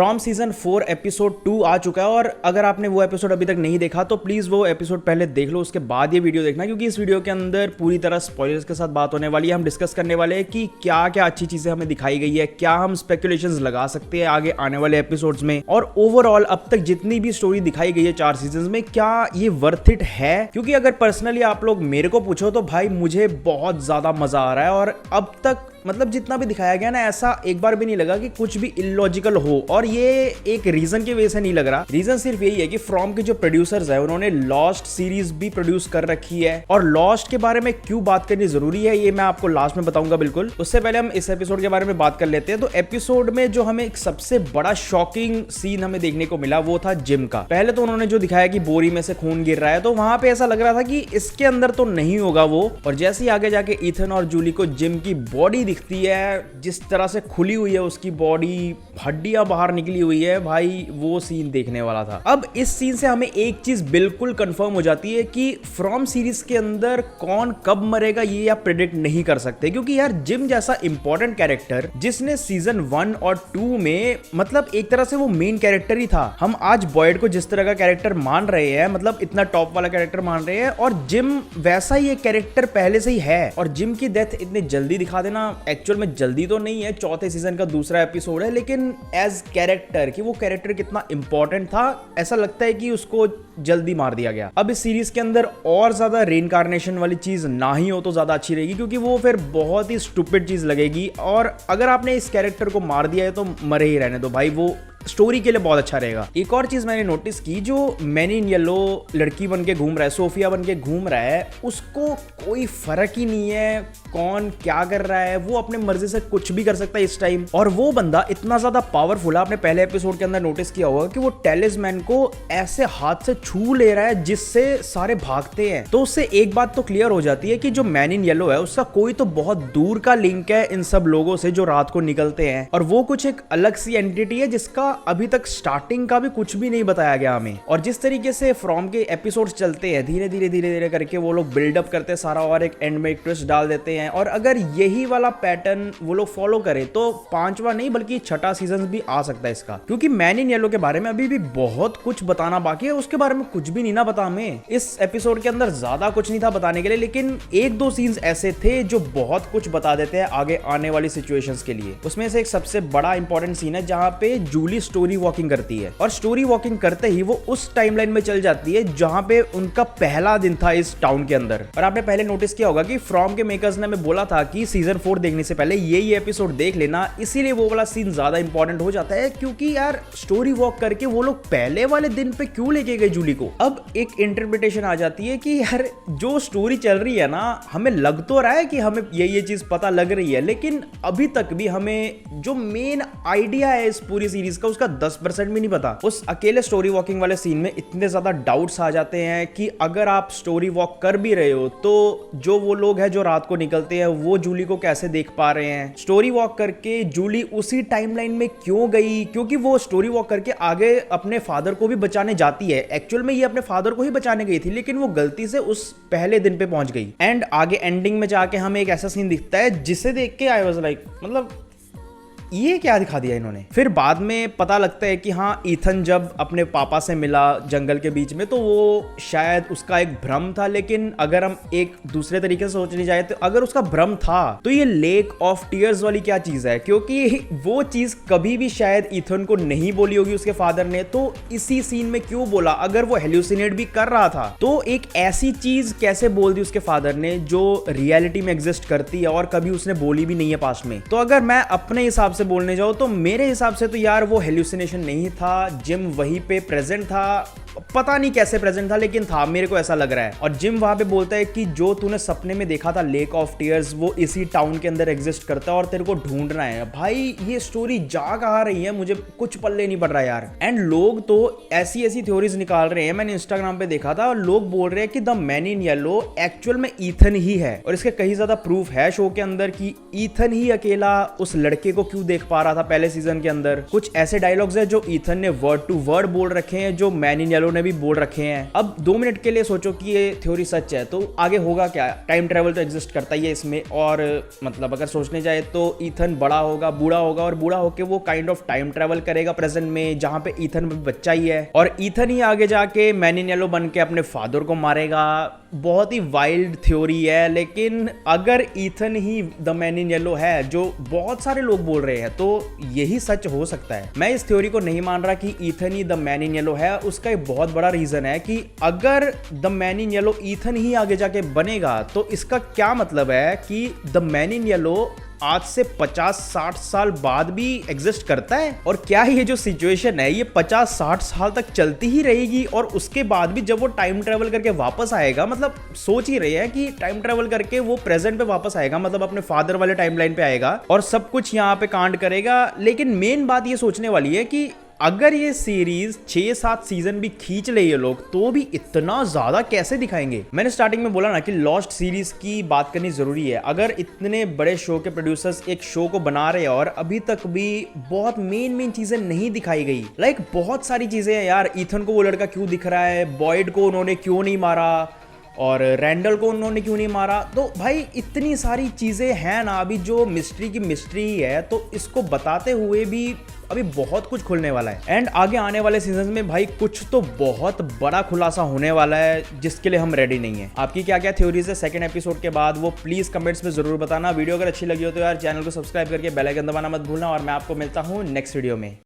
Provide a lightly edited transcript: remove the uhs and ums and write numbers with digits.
From season 4 episode 2 आ चुका है और अगर आपने वो एपिसोड अभी तक नहीं देखा तो प्लीज वो एपिसोड पहले देख लो, उसके बाद ये वीडियो देखना, क्योंकि इस वीडियो के अंदर पूरी तरह स्पॉयलर्स के साथ बात होने वाली है। हम डिस्कस करने वाले हैं कि क्या क्या अच्छी चीजें हमें दिखाई गई है, क्या हम स्पेकुलेशंस लगा सकते हैं आगे आने वाले एपिसोड्स में, और ओवरऑल अब तक जितनी भी स्टोरी दिखाई गई है 4 सीजन में, क्या ये वर्थ इट है। क्योंकि अगर पर्सनली आप लोग मेरे को पूछो तो भाई मुझे बहुत ज्यादा मजा आ रहा है, और अब तक मतलब जितना भी दिखाया गया ना, ऐसा एक बार भी नहीं लगा कि कुछ भी इलॉजिकल हो, और ये एक रीजन की वजह से नहीं लग रहा। रीजन सिर्फ यही है कि फ्रॉम के जो प्रोड्यूसर्स है उन्होंने लॉस्ट सीरीज भी प्रोड्यूस कर रखी है, और लॉस्ट के बारे में क्यों बात करनी जरूरी है ये मैं आपको लास्ट में बताऊंगा। बिल्कुल उससे पहले हम इस एपिसोड के बारे में बात कर लेते हैं। तो एपिसोड में जो हमें एक सबसे बड़ा शॉकिंग सीन हमें देखने को मिला वो था जिम का। पहले तो उन्होंने जो दिखाया कि बोरी में से खून गिर रहा है, तो वहां पे ऐसा लग रहा था कि इसके अंदर तो नहीं होगा वो, और जैसे ही आगे जाके ईथन और जूली को जिम की बॉडी दिखती है, जिस तरह से खुली हुई है उसकी बॉडी, हड्डियां बाहर निकली हुई है, भाई वो सीन देखने वाला था। अब इस सीन से हमें एक चीज बिल्कुल कंफर्म हो जाती है कि फ्रॉम सीरीज के अंदर कौन कब मरेगा ये आप प्रेडिक्ट नहीं कर सकते, क्योंकि यार जिम जैसा इंपॉर्टेंट कैरेक्टर जिसने सीजन 1 और 2 में मतलब एक तरह से वो मेन कैरेक्टर ही था। हम आज बॉयड को जिस तरह का कैरेक्टर मान रहे हैं, मतलब इतना टॉप वाला कैरेक्टर मान रहे हैं, और जिम वैसा ही एक कैरेक्टर पहले से ही है। और जिम की डेथ इतनी जल्दी दिखा देना, एक्चुअल में जल्दी तो नहीं है, चौथे सीजन का दूसरा एपिसोड है, लेकिन एज कैरेक्टर कि वो कैरेक्टर कितना इंपॉर्टेंट था, ऐसा लगता है कि उसको जल्दी मार दिया गया। अब इस सीरीज के अंदर और ज्यादा रेइनकार्नेशन वाली चीज ना ही हो तो ज्यादा अच्छी रहेगी, क्योंकि वो फिर बहुत ही स्टूपिड चीज लगेगी, और अगर आपने इस कैरेक्टर को मार दिया है तो मरे ही रहने दो भाई, वो स्टोरी के लिए बहुत अच्छा रहेगा। एक और चीज मैंने नोटिस की, जो मैन इन येलो लड़की बन के घूम रहा है, सोफिया बन के घूम रहा है, उसको कोई फर्क ही नहीं है कौन क्या कर रहा है, वो अपने मर्जी से कुछ भी कर सकता है इस टाइम। और वो बंदा इतना ज्यादा पावरफुल है, आपने पहले एपिसोड के अंदर नोटिस किया होगा कि वो टेलिस्मैन को ऐसे हाथ से छू ले रहा है जिससे सारे भागते हैं। तो उससे एक बात तो क्लियर हो जाती है कि जो मैन इन येलो है उसका कोई तो बहुत दूर का लिंक है इन सब लोगों से जो रात को निकलते हैं, और वो कुछ एक अलग सी एंटिटी है जिसका अभी तक स्टार्टिंग का भी कुछ भी नहीं बताया गया हमें। और जिस तरीके से फ्रॉम के एपिसोड्स चलते हैं, धीरे धीरे करके वो लोग बिल्डअप करते हैं सारा, और एक एंड में एक ट्विस्ट डाल देते हैं, और अगर यही वाला पैटर्न वो लोग फॉलो करें तो 5वां नहीं बल्कि 6ठा सीजन भी आ सकता है इसका। क्योंकि मैन इन येलो के बारे में अभी भी बहुत कुछ बताना बाकी है, उसके बारे में कुछ भी नहीं ना पता हमें। इस एपिसोड के अंदर ज्यादा कुछ नहीं था बताने के लिए, लेकिन 1-2 सीन्स ऐसे थे जो बहुत कुछ बता देते हैं आगे आने वाली सिचुएशंस के लिए। उसमें से एक सबसे बड़ा इंपॉर्टेंट सीन है जहां पे जूली स्टोरी वॉकिंग करती है, और स्टोरी वॉकिंग करते ही वो उस टाइमलाइन में चल जाती है जहां पे उनका पहला दिन था इस टाउन के अंदर। और आपने पहले नोटिस किया होगा कि फ्रॉम के मेकर्स ने हमें बोला था कि सीजन 4 देखने से पहले ये एपिसोड देख लेना, इसीलिए वो वाला सीन ज्यादा इंपॉर्टेंट हो जाता है, क्योंकि यार स्टोरी वॉक करके वो लोग पहले वाले दिन पे क्यों लेके गए जूली को। अब एक इंटरप्रिटेशन आ जाती है कि यार जो स्टोरी चल रही है ना, हमें लग तो रहा है कि हमें ये चीज पता लग रही है, लेकिन अभी तक भी हमें जो मेन आइडिया है इस पूरी सीरीज का उसका 10% भी नहीं पता। उस अकेले स्टोरी वॉकिंग वाले सीन में इतने ज्यादा डाउट्स आ जाते हैं कि अगर आप स्टोरी वॉक कर भी रहे हो तो जो वो लोग हैं जो रात को निकलते हैं वो जूली को कैसे देख पा रहे हैं। स्टोरी वॉक करके जूली उसी टाइमलाइन में क्यों गई, क्योंकि वो स्टोरी वॉक करके आगे अपने फादर को भी बचाने जाती है। एक्चुअल में ये अपने फादर को ही बचाने गई थी, लेकिन वो गलती से उस पहले दिन पे पहुंच गई। एंड आगे एंडिंग में जाके हमें एक ऐसा सीन दिखता है जिसे देख के आई वाज लाइक, मतलब ये क्या दिखा दिया इन्होंने। फिर बाद में पता लगता है कि हाँ, ईथन जब अपने पापा से मिला जंगल के बीच में तो वो शायद उसका एक भ्रम था, लेकिन अगर हम एक दूसरे तरीके से सोचने जाए तो अगर उसका भ्रम था तो ये लेक ऑफ टीयर्स वाली क्या चीज है, क्योंकि वो चीज कभी भी शायद ईथन को नहीं बोली होगी उसके फादर ने, तो इसी सीन में क्यों बोला। अगर वो हेल्यूसिनेट भी कर रहा था तो एक ऐसी चीज कैसे बोल दी उसके फादर ने जो रियलिटी में एग्जिस्ट करती है और कभी उसने बोली भी नहीं है पास्ट में। तो अगर मैं अपने हिसाब से बोलने जाऊं तो मेरे हिसाब से तो यार वो हेल्यूसिनेशन नहीं था, जिम वहीं पे प्रेजेंट था, पता नहीं कैसे प्रेजेंट था लेकिन था, मेरे को ऐसा लग रहा है। और जिम वहां पे बोलता है कि जो तूने सपने में देखा था लेक ऑफ टीयर्स वो इसी टाउन के अंदर एग्जिस्ट करता है और तेरे को ढूंढना है। भाई ये स्टोरी जा कहां रही है, मुझे कुछ पल्ले नहीं पड़ रहा यार। एंड लोग तो ऐसी थ्योरीज निकाल रहे हैं, मैंने इंस्टाग्राम पे देखा था, और लोग बोल रहे हैं कि the man in yellow actual में ईथन ही है, और इसके कई ज्यादा प्रूफ है शो के अंदर कि ईथन ही अकेला उस लड़के को क्यों देख पा रहा था पहले सीजन के अंदर। कुछ ऐसे डायलॉग्स है जो ईथन ने वर्ड टू वर्ड बोल रखे हैं जो मैन इन येलो ने भी बोल रखे हैं। अब 2 मिनट के लिए सोचो कि ये थ्योरी सच है तो आगे होगा क्या? टाइम ट्रेवल तो एग्जिस्ट करता ही है इसमें, और मतलब अगर सोचने जाए तो ईथन बड़ा होगा, बूढ़ा होगा, और बूढ़ा होके वो काइंड ऑफ टाइम ट्रेवल करेगा प्रेजेंट में, जहां पे ईथन बच्चा ही है, और ईथन ही आगे जाके मैन इन येलो बन के अपने फादर को मारेगा। बहुत ही वाइल्ड थ्योरी है, लेकिन अगर ईथन ही द मैन इन येलो है जो बहुत सारे लोग बोल रहे हैं तो यही सच हो सकता है। मैं इस थ्योरी को नहीं मान रहा कि ईथन ही द मैन इन येलो है। उसका एक बहुत बड़ा रीजन है कि अगर the man in yellow Ethan ही आगे जाके बनेगा तो इसका क्या मतलब है कि द मैन इन येलो आज से 50-60 साल बाद भी एग्जिस्ट करता है, और क्या ये जो सिचुएशन है ये 50-60 साल तक चलती ही रहेगी, और उसके बाद भी जब वो टाइम ट्रेवल करके वापस आएगा, मतलब सोच ही रहे हैं कि टाइम ट्रेवल करके वो प्रेजेंट पे वापस आएगा, मतलब अपने फादर वाले टाइमलाइन पे आएगा और सब कुछ यहाँ पे कांड करेगा। लेकिन मेन बात ये सोचने वाली है कि अगर ये सीरीज 6-7 सीजन भी खींच ले ये लोग तो भी इतना ज्यादा कैसे दिखाएंगे? मैंने स्टार्टिंग में बोला ना कि लॉस्ट सीरीज की बात करनी जरूरी है। अगर इतने बड़े शो के प्रोड्यूसर्स एक शो को बना रहे हैं और अभी तक भी बहुत मेन चीजें नहीं दिखाई गई, लाइक बहुत सारी चीजें हैं यार। ईथन को वो लड़का क्यों दिख रहा है, बॉयड को उन्होंने क्यों नहीं मारा, और रैंडल को उन्होंने क्यों नहीं मारा? तो भाई इतनी सारी चीजें हैं ना अभी जो मिस्ट्री की मिस्ट्री ही है, तो इसको बताते हुए भी अभी बहुत कुछ खुलने वाला है। एंड आगे आने वाले सीजन में भाई कुछ तो बहुत बड़ा खुलासा होने वाला है जिसके लिए हम रेडी नहीं है। आपकी क्या क्या थ्योरीज है सेकंड एपिसोड के बाद, वो प्लीज कमेंट्स में जरूर बताना। वीडियो अगर अच्छी लगी हो तो यार चैनल को सब्सक्राइब करके बेल आइकन दबाना मत भूलना, और मैं आपको मिलता हूँ नेक्स्ट वीडियो में।